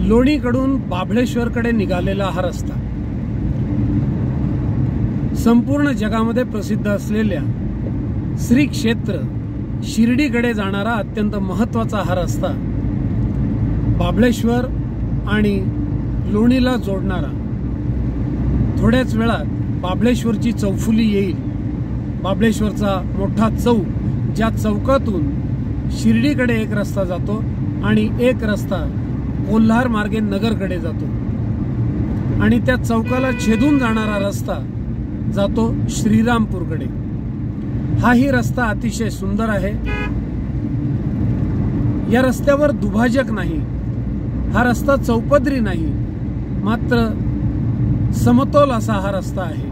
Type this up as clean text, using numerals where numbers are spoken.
लोणीकडून बाभळेश्वरकडे निघालेला हा रस्ता संपूर्ण जगामध्ये प्रसिद्ध असलेल्या श्री क्षेत्र शिर्डीकडे जाणारा अत्यंत महत्त्वाचा हा रस्ता बाभळेश्वर आणि लोणीला जोडणारा। थोड्याच वेळात बाभळेश्वरची चौफुली येईल। बाभळेश्वरचा मोठा चौक, ज्या चौकातून शिर्डीकडे एक रस्ता जातो आणि एक रस्ता कोल्हार मार्गे नगरकडे जातो आणि त्या चौकाला छेदून जाणारा रस्ता जातो श्रीरामपूरकडे। हाही रस्ता अतिशय सुंदर आहे। या रस्त्यावर दुभाजक नाही, हा रस्ता चौपदरी नाही, मात्र समतोल असा हा रस्ता आहे।